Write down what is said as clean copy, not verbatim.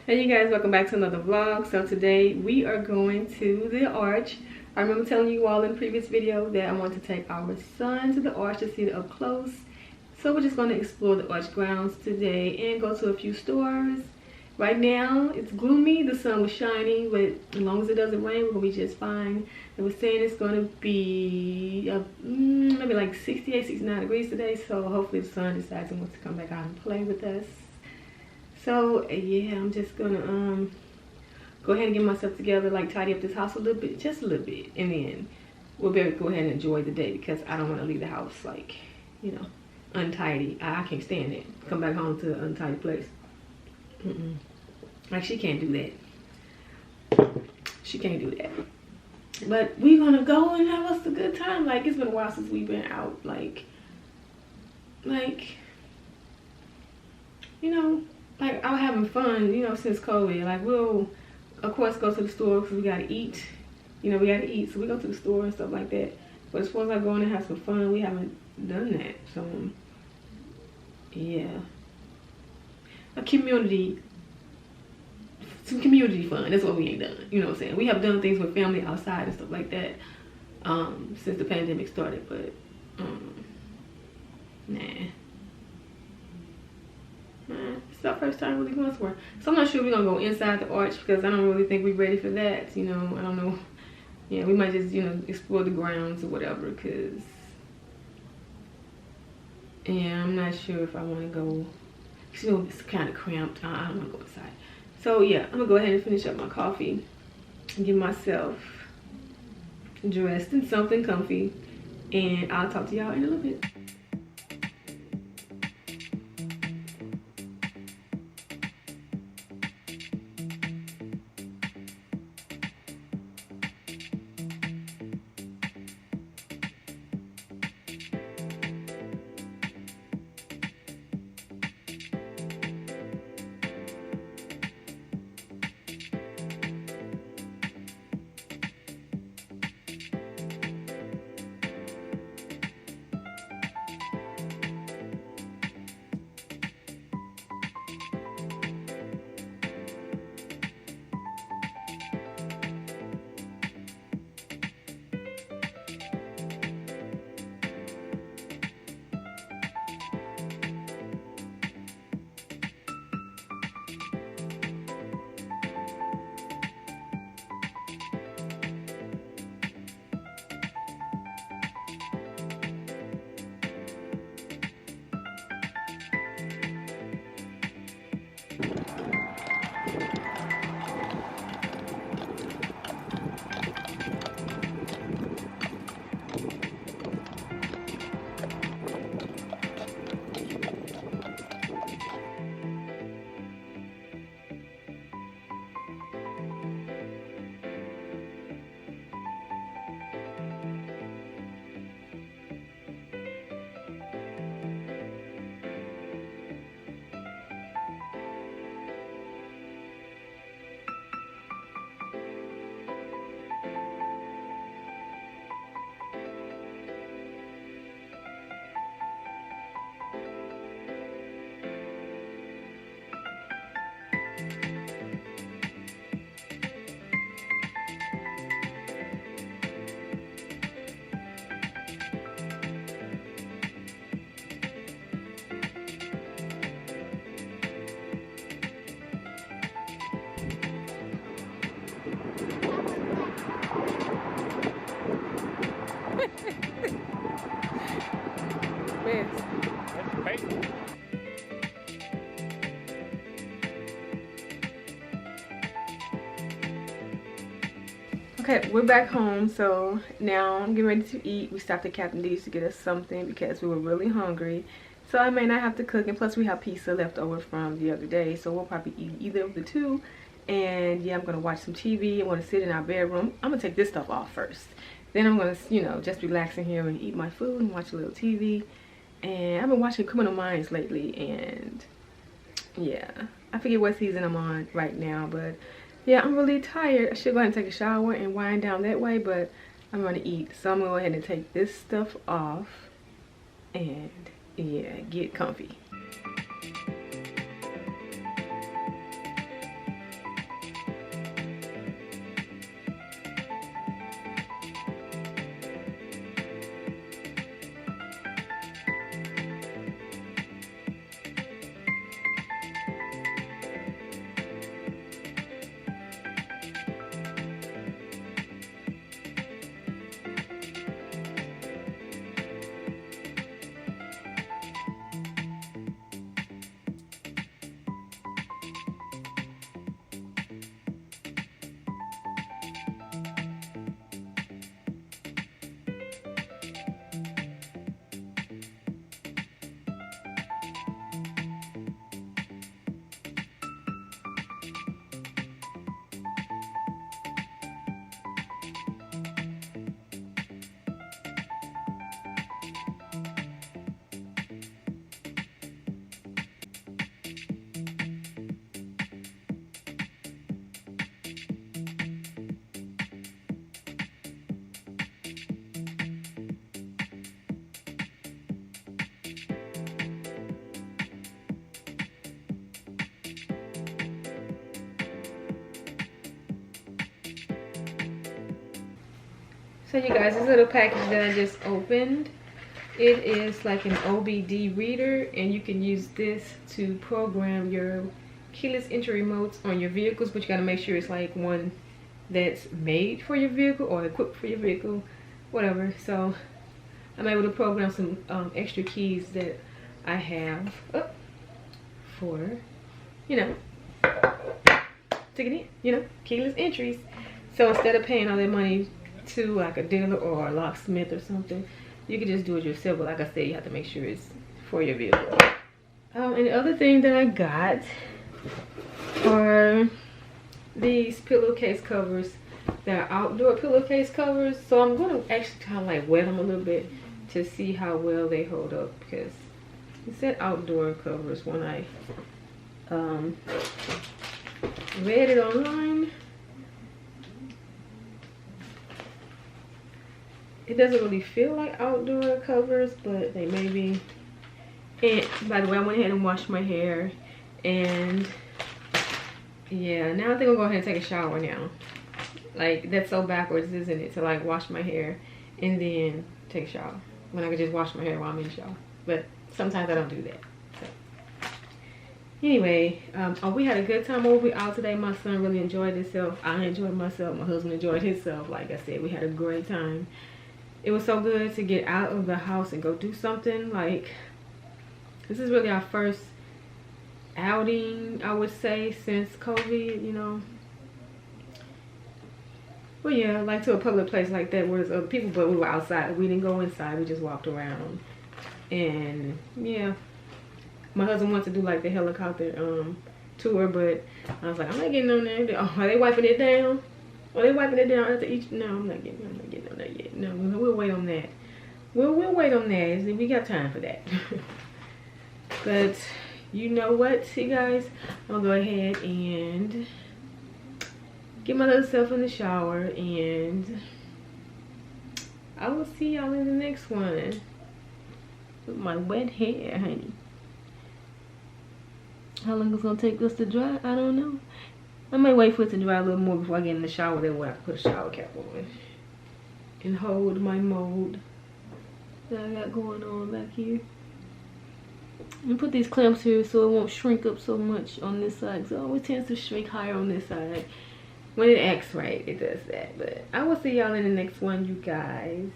Hey you guys, welcome back to another vlog. So today we are going to the arch. I remember telling you all in the previous video that I want to take our son to the arch to see it up close. So we're just going to explore the arch grounds today and go to a few stores. Right now it's gloomy, the sun was shining, but as long as it doesn't rain we're going to be just fine. They were saying it's going to be maybe like 68, 69 degrees today, so hopefully the sun decides it wants to come back out and play with us. So yeah, I'm just gonna go ahead and get myself together, like tidy up this house a little bit, just a little bit, and then we'll be able to go ahead and enjoy the day because I don't want to leave the house like, you know, untidy. I can't stand it. Come back home to an untidy place. Like she can't do that. She can't do that. But we're gonna go and have us a good time. Like it's been a while since we've been out. Like you know. Like I'm having fun, you know, since COVID. Like we'll of course go to the store because we gotta eat. You know, we gotta eat, so we go to the store and stuff like that. But as far as like going and have some fun, we haven't done that. So yeah, some community fun. That's what we ain't done. You know what I'm saying? We have done things with family outside and stuff like that since the pandemic started, but nah. It's our first time really going somewhere. So I'm not sure we're gonna go inside the arch because I don't really think we're ready for that. You know, I don't know. Yeah, we might just, you know, explore the grounds or whatever because, yeah, I'm not sure if I want to go. You know, it's kind of cramped. I don't want to go inside. So yeah, I'm gonna go ahead and finish up my coffee and get myself dressed in something comfy, and I'll talk to y'all in a little bit. Okay, we're back home, so now I'm getting ready to eat. We stopped at Captain D's to get us something because we were really hungry. So I may not have to cook, and plus we have pizza left over from the other day, so we'll probably eat either of the two. And yeah, I'm gonna watch some TV. I'm gonna sit in our bedroom. I'm gonna take this stuff off first. Then I'm gonna, you know, just relax in here and eat my food and watch a little TV. And I've been watching Criminal Minds lately, and yeah, I forget what season I'm on right now, but yeah, I'm really tired. I should go ahead and take a shower and wind down that way, but I'm gonna eat. So I'm gonna go ahead and take this stuff off and yeah, get comfy. So you guys, this little package that I just opened, it is like an OBD reader, and you can use this to program your keyless entry remotes on your vehicles, but you gotta make sure it's like one that's made for your vehicle or equipped for your vehicle, whatever. So I'm able to program some extra keys that I have for, you know, to get in, you know, keyless entries. So instead of paying all that money to like a dealer or a locksmith or something, you can just do it yourself. But like I said, you have to make sure it's for your vehicle. And the other thing that I got are these pillowcase covers. They're outdoor pillowcase covers. So I'm going to actually kind of like wet them a little bit to see how well they hold up, because it said outdoor covers when I read it online. It doesn't really feel like outdoor covers, but they may be. And by the way, I went ahead and washed my hair, and yeah, now I think I'm going to go ahead and take a shower now. Like, that's so backwards, isn't it, to like wash my hair and then take a shower when I could just wash my hair while I'm in the shower. But sometimes I don't do that. So anyway, we had a good time over out today. My son really enjoyed himself. I enjoyed myself. My husband enjoyed himself. Like I said, we had a great time. It was so good to get out of the house and go do something. Like, this is really our first outing, I would say, since COVID, you know. Well, yeah, like to a public place like that where there's other people, but we were outside. We didn't go inside. We just walked around. And yeah, my husband wanted to do like the helicopter tour, but I was like, I'm not getting on there. Oh, are they wiping it down? Are they wiping it down after each? No, I'm not getting on that yet. No, we'll wait on that. We'll wait on that. We got time for that. But you know what, you guys? I'll go ahead and get my little self in the shower, and I will see y'all in the next one with my wet hair, honey. How long it's gonna take us to dry? I don't know. I may wait for it to dry a little more before I get in the shower. Then we'll have to put a shower cap on and hold my mold that I got going on back here. And put these clamps here so it won't shrink up so much on this side. So it always tends to shrink higher on this side. When it acts right, it does that. But I will see y'all in the next one, you guys.